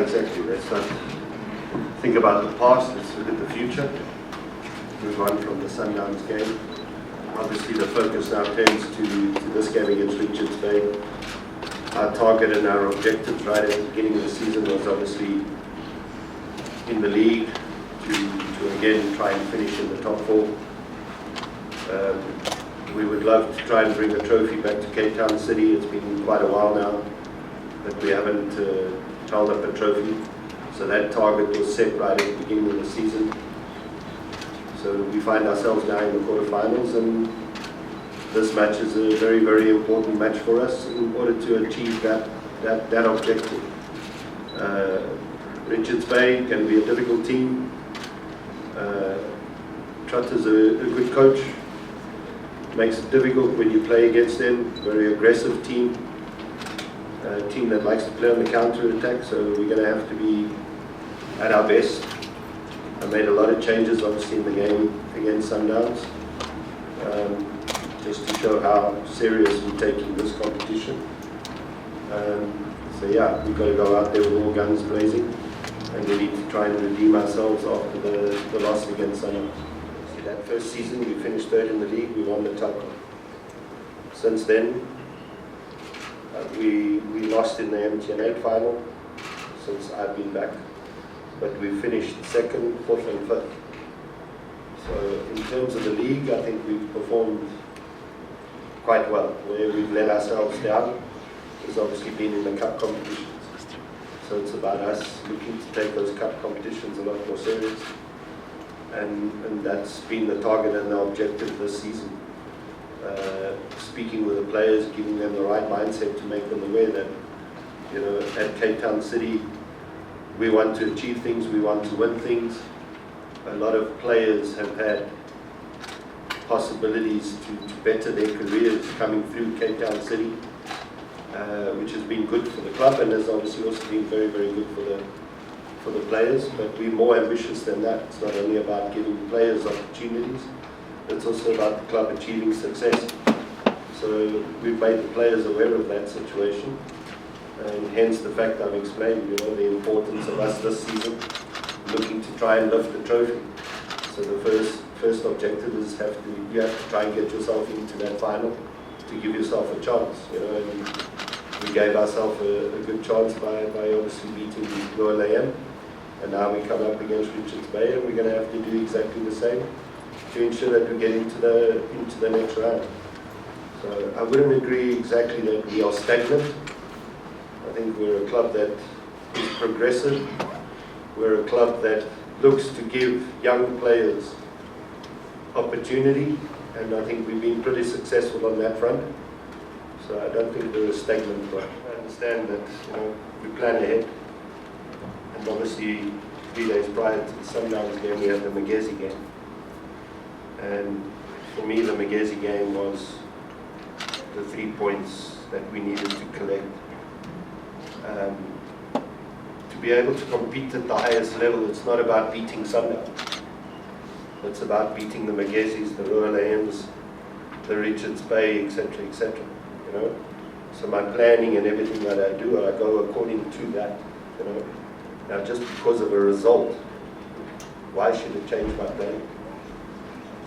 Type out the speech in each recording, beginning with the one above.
exactly. Let's not think about the past, let's look at the future. Move on from the Sundowns game. Obviously the focus now turns to this game against Richards Bay. Our target and our objectives right at the beginning of the season was obviously in the league to again try and finish in the top four. We would love to try and bring a trophy back to Cape Town City. It's been quite a while now that we haven't held up a trophy. So that target was set right at the beginning of the season. So we find ourselves now in the quarterfinals, and this match is a very, very important match for us in order to achieve that objective. Richards Bay can be a difficult team. Trotter's a good coach. Makes it difficult when you play against them. Very aggressive team. A team that likes to play on the counter-attack, so we're going to have to be at our best. I made a lot of changes obviously in the game against Sundowns, just to show how serious we're taking this competition. So yeah, we've got to go out there with all guns blazing, and we need to try and redeem ourselves after the loss against Sundowns. See, that first season we finished third in the league, we won the title. Since then, we lost in the MTN 8 final since I've been back, but we finished second, fourth and fifth. So in terms of the league, I think we've performed quite well. Where we've let ourselves down has obviously been in the cup competitions. So it's about us looking to take those cup competitions a lot more serious. And that's been the target and the objective this season. Speaking with the players, giving them the right mindset to make them aware that, you know, at Cape Town City, we want to achieve things, we want to win things. A lot of players have had possibilities to better their careers coming through Cape Town City, which has been good for the club and has obviously also been very, very good for the players. But we're more ambitious than that. It's not only about giving players opportunities, it's also about the club achieving success. So we've made the players aware of that situation, and hence the fact I've explained, you know, the importance of us this season looking to try and lift the trophy. So the first objective is you have to try and get yourself into that final to give yourself a chance, you know. And we gave ourselves a good chance by obviously beating Royal AM, and now we come up against Richards Bay, and we're going to have to do exactly the same to ensure that we get into the next round. So I wouldn't agree exactly that we are stagnant. I think we're a club that is progressive. We're a club that looks to give young players opportunity, and I think we've been pretty successful on that front. So I don't think we're a stagnant club. I understand that, you know, we plan ahead, and obviously 3 days prior to the Sundowns game we had the Magezi game. And for me, the Magezi game was the 3 points that we needed to collect. To be able to compete at the highest level, it's not about beating Sundowns. It's about beating the Magezis, the Royal AMs, the Richards Bay, etc., etc. You know. So my planning and everything that I do, I go according to that. You know. Now, just because of a result, why should it change my planning?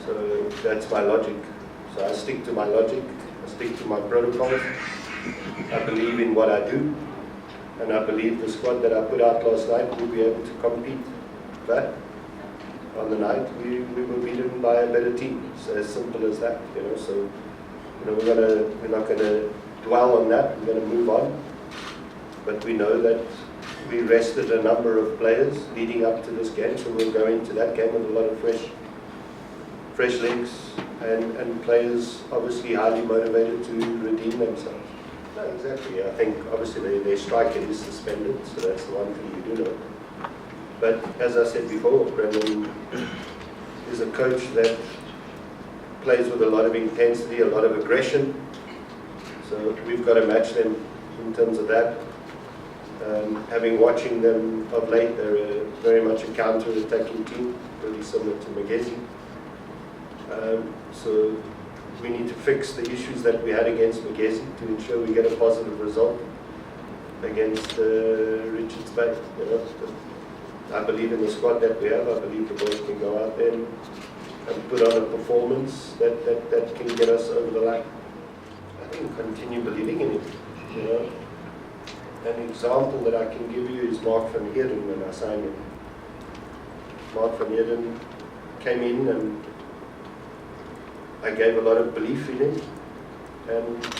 So that's my logic. So I stick to my logic, I stick to my protocols, I believe in what I do, and I believe the squad that I put out last night will be able to compete. But on the night, we were beaten by a better team. It's as simple as that, you know. So, you know, we're not going to dwell on that, we're going to move on. But we know that we rested a number of players leading up to this game, so we'll go into that game with a lot of fresh legs, and players obviously highly motivated to redeem themselves. No, exactly. I think obviously their striker is suspended, so that's the one thing you do know. But as I said before, Brendan is a coach that plays with a lot of intensity, a lot of aggression. So we've got to match them in terms of that. Having watching them of late, they're very much a counter-attacking team, really similar to Magezi. So we need to fix the issues that we had against Magezi to ensure we get a positive result. against Richards Bay. You know, I believe in the squad that we have. I believe the boys can go out there and put on a performance that can get us over the line. I think continue believing in it. You know, an example that I can give you is Mark van Heerden when I signed him. Mark van Heerden came in and I gave a lot of belief in him, and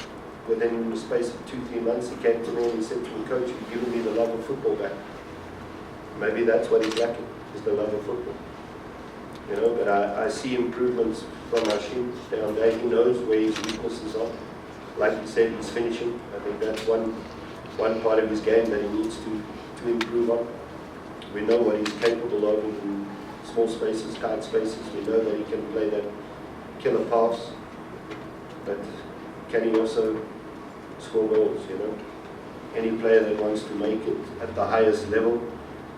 within the space of 2-3 months he came to me and he said to me, "Coach, you've given me the love of football back." Maybe that's what he's lacking, is the love of football. You know, but I see improvements from Hashim day on day. He knows where his weaknesses are. Like you said, he's finishing. I think that's one part of his game that he needs to improve on. We know what he's capable of in small spaces, tight spaces. We know that he can play that killer pass, but can he also score goals? You know, any player that wants to make it at the highest level,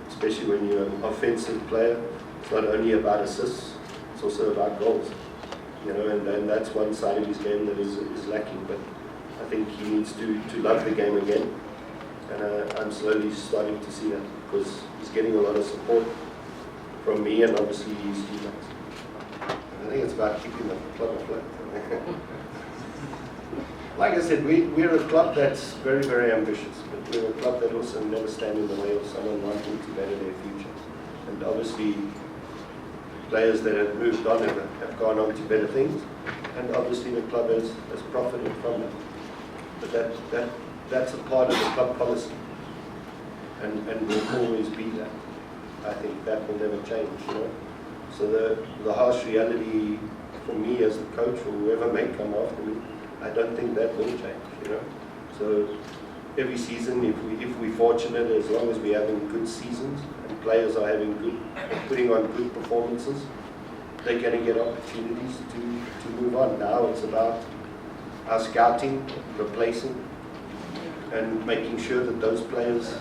especially when you're an offensive player, it's not only about assists, it's also about goals. You know, and that's one side of his game that is lacking. But I think he needs to love the game again, and I'm slowly starting to see that because he's getting a lot of support from me and obviously his teammates. I think it's about keeping the club afloat. Like I said, we're a club that's very, very ambitious, but we're a club that also never stand in the way of someone wanting to better their future. And obviously, players that have moved on have gone on to better things, and obviously the club has profited from that. But that's a part of the club policy, and will always be that. I think that will never change, you know. So the harsh reality for me as the coach, or whoever may come after me, I don't think that will change, you know. So every season, if we're fortunate, as long as we're having good seasons and players are putting on good performances, they're going to get opportunities to move on. Now it's about our scouting, replacing, and making sure that those players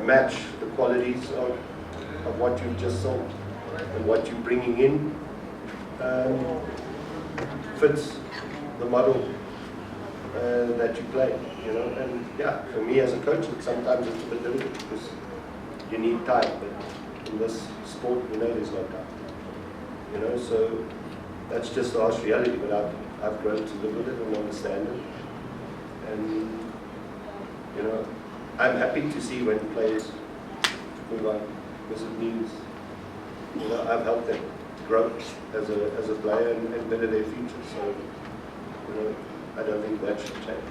match the qualities of what you've just sold, and what you're bringing in fits the model that you play, you know. And yeah, for me as a coach, sometimes it's a bit difficult because you need time, but in this sport, you know, there's no time, you know. So that's just the harsh reality, but I've grown to live with it and understand it. And you know, I'm happy to see when players move on, because it means, you know, I've helped them grow as a player and better their future. So, you know, I don't think that should change.